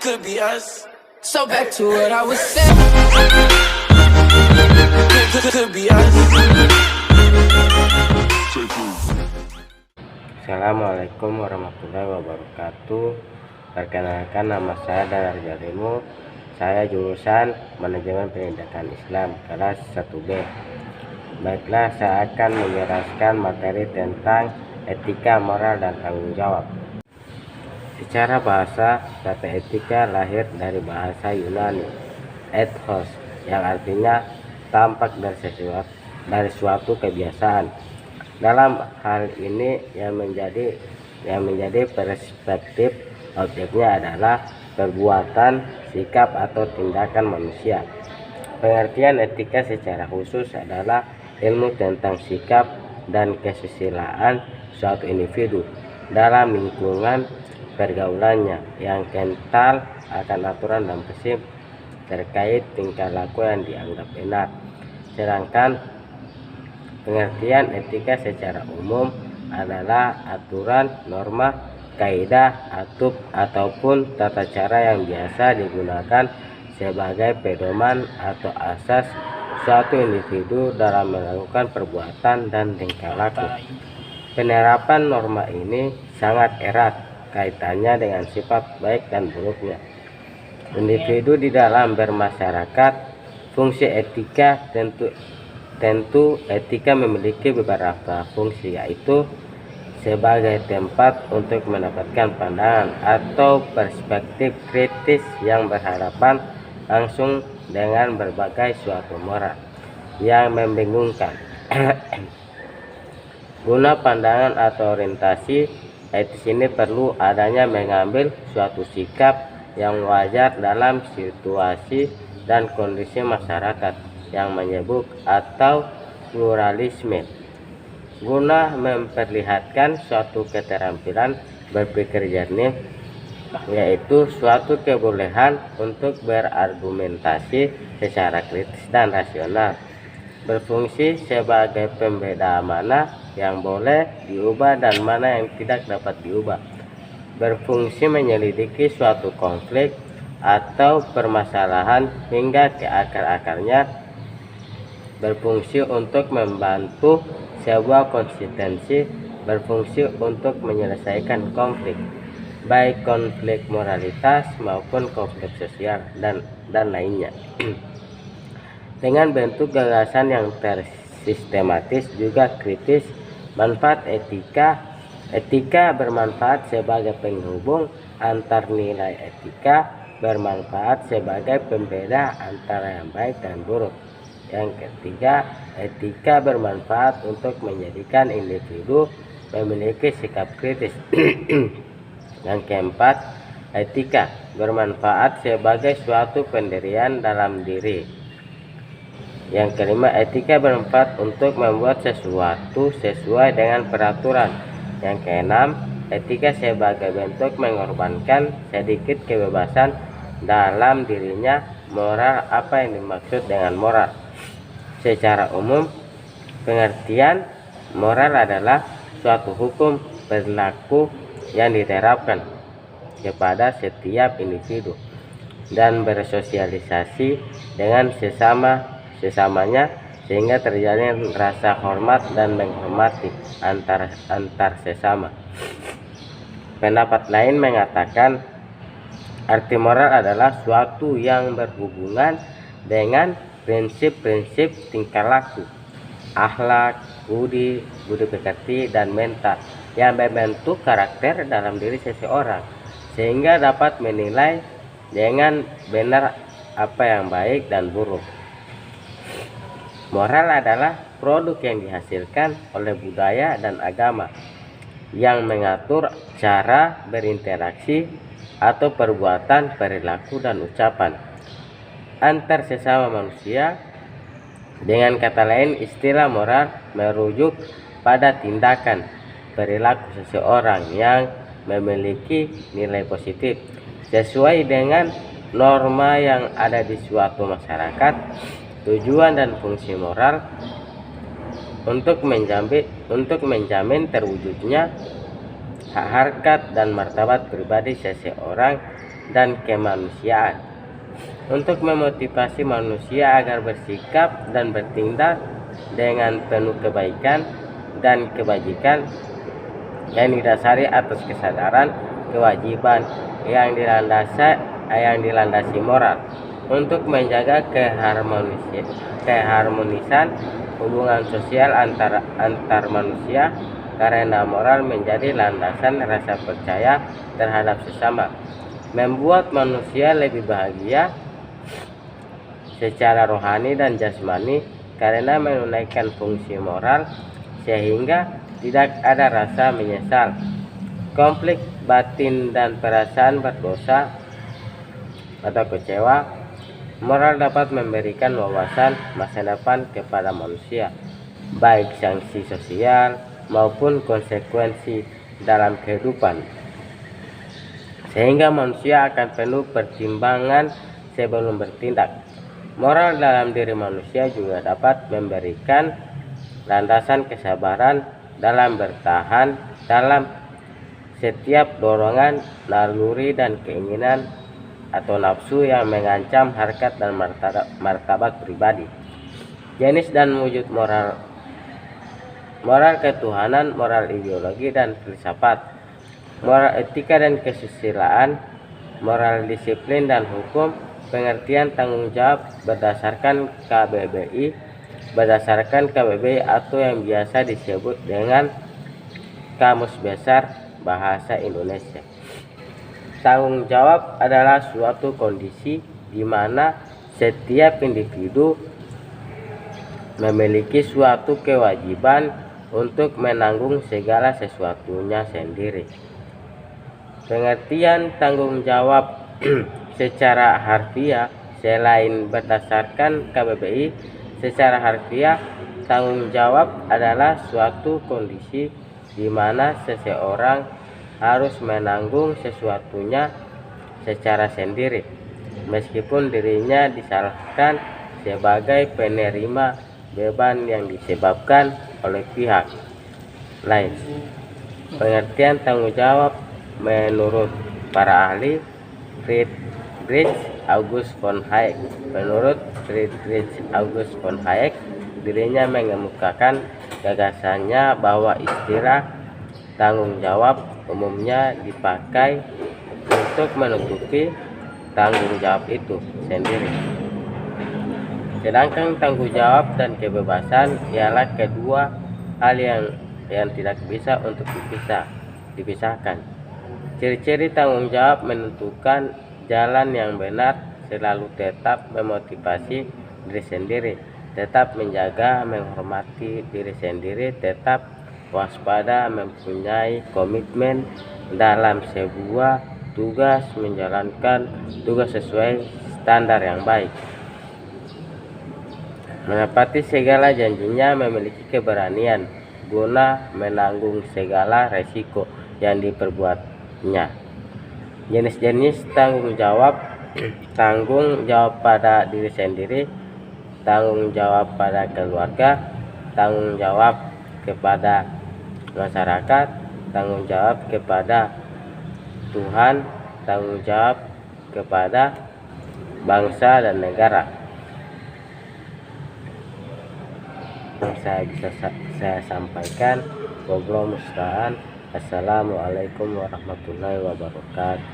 could be us. So back to what I was saying. Could be us. Assalamualaikum warahmatullahi wabarakatuh. Perkenalkan, nama saya Danar Jalimu. Saya jurusan Manajemen Pendidikan Islam kelas 1B. Baiklah, saya akan menjelaskan materi tentang etika, moral, dan tanggung jawab. Secara bahasa, kata etika lahir dari bahasa Yunani ethos, yang artinya tampak dari suatu kebiasaan. Dalam hal ini yang menjadi perspektif objeknya adalah perbuatan, sikap, atau tindakan manusia. Pengertian etika secara khusus adalah ilmu tentang sikap dan kesusilaan suatu individu dalam lingkungan pergaulannya yang kental akan aturan dan prinsip terkait tingkah laku yang dianggap benar. Sedangkan pengertian etika secara umum adalah aturan, norma, kaidah, ataupun tata cara yang biasa digunakan sebagai pedoman atau asas suatu individu dalam melakukan perbuatan dan tingkah laku. Penerapan norma ini sangat erat kaitannya dengan sifat baik dan buruknya individu di dalam bermasyarakat. Fungsi etika tentu etika memiliki beberapa fungsi, yaitu sebagai tempat untuk mendapatkan pandangan atau perspektif kritis yang berhadapan langsung dengan berbagai suatu moral yang membingungkan. Guna pandangan atau orientasi etis ini perlu adanya mengambil suatu sikap yang wajar dalam situasi dan kondisi masyarakat yang menyebut atau pluralisme, guna memperlihatkan suatu keterampilan berpikir jernih, yaitu suatu kebolehan untuk berargumentasi secara kritis dan rasional, berfungsi sebagai pembeda mana yang boleh diubah dan mana yang tidak dapat diubah, berfungsi menyelidiki suatu konflik atau permasalahan hingga ke akar-akarnya, berfungsi untuk membantu sebuah konsistensi, berfungsi untuk menyelesaikan konflik, baik konflik moralitas maupun konflik sosial dan lainnya. Dengan bentuk gagasan yang tersistematis juga kritis. Manfaat etika bermanfaat sebagai penghubung antar nilai etika, bermanfaat sebagai pembeda antara yang baik dan buruk. Yang ketiga, etika bermanfaat untuk menjadikan individu memiliki sikap kritis. Yang keempat, etika bermanfaat sebagai suatu pendirian dalam diri. Yang kelima, etika bermanfaat untuk membuat sesuatu sesuai dengan peraturan. Yang keenam, etika sebagai bentuk mengorbankan sedikit kebebasan dalam dirinya. Moral, apa yang dimaksud dengan moral? Secara umum, pengertian moral adalah suatu hukum perilaku yang diterapkan kepada setiap individu dan bersosialisasi dengan sesamanya sehingga terjalin rasa hormat dan menghormati antar sesama. Pendapat lain mengatakan arti moral adalah suatu yang berhubungan dengan prinsip-prinsip tingkah laku, akhlak, budi pekerti, dan mental yang membentuk karakter dalam diri seseorang sehingga dapat menilai dengan benar apa yang baik dan buruk. Moral adalah produk yang dihasilkan oleh budaya dan agama yang mengatur cara berinteraksi atau perbuatan, perilaku, dan ucapan antar sesama manusia. Dengan kata lain, istilah moral merujuk pada tindakan perilaku seseorang yang memiliki nilai positif sesuai dengan norma yang ada di suatu masyarakat. Tujuan dan fungsi moral untuk menjamin terwujudnya hak harkat dan martabat pribadi seseorang dan kemanusiaan. Untuk memotivasi manusia agar bersikap dan bertindak dengan penuh kebaikan dan kebajikan yang didasari atas kesadaran kewajiban yang dilandasi moral, untuk menjaga keharmonisan hubungan sosial antar manusia, karena moral menjadi landasan rasa percaya terhadap sesama, membuat manusia lebih bahagia secara rohani dan jasmani karena menunaikan fungsi moral, sehingga tidak ada rasa menyesal, konflik batin dan perasaan berdosa atau kecewa. Moral dapat memberikan wawasan masa depan kepada manusia, baik sanksi sosial maupun konsekuensi dalam kehidupan, sehingga manusia akan penuh pertimbangan sebelum bertindak. Moral dalam diri manusia juga dapat memberikan landasan kesabaran dalam bertahan dalam setiap dorongan, naluri, dan keinginan atau nafsu yang mengancam harkat dan martabat pribadi. Jenis dan wujud moral: moral ketuhanan, moral ideologi dan filsafat, moral etika dan kesusilaan, moral disiplin dan hukum, pengertian tanggung jawab berdasarkan KBBI atau yang biasa disebut dengan Kamus Besar Bahasa Indonesia. Tanggung jawab adalah suatu kondisi di mana setiap individu memiliki suatu kewajiban untuk menanggung segala sesuatunya sendiri. Pengertian tanggung jawab secara harfiah, selain berdasarkan KBBI, secara harfiah tanggung jawab adalah suatu kondisi di mana seseorang harus menanggung sesuatunya secara sendiri, meskipun dirinya disalahkan sebagai penerima beban yang disebabkan oleh pihak lain. Pengertian tanggung jawab menurut para ahli, Friedrich August von Hayek. Menurut Friedrich August von Hayek, dirinya mengemukakan gagasannya bahwa istilah tanggung jawab umumnya dipakai untuk menutupi tanggung jawab itu sendiri. Sedangkan tanggung jawab dan kebebasan ialah kedua hal yang tidak bisa untuk dipisahkan. Ciri-ciri tanggung jawab menentukan jalan yang benar, selalu tetap memotivasi diri sendiri, tetap menjaga menghormati diri sendiri, tetap waspada, mempunyai komitmen dalam sebuah tugas, menjalankan tugas sesuai standar yang baik, menepati segala janjinya, memiliki keberanian guna menanggung segala resiko yang diperbuatnya. Jenis-jenis tanggung jawab: tanggung jawab pada diri sendiri, tanggung jawab pada keluarga, tanggung jawab kepada masyarakat, tanggung jawab kepada Tuhan, tanggung jawab kepada bangsa dan negara. Yang saya sampaikan. Wallahu musta'an. Assalamualaikum warahmatullahi wabarakatuh.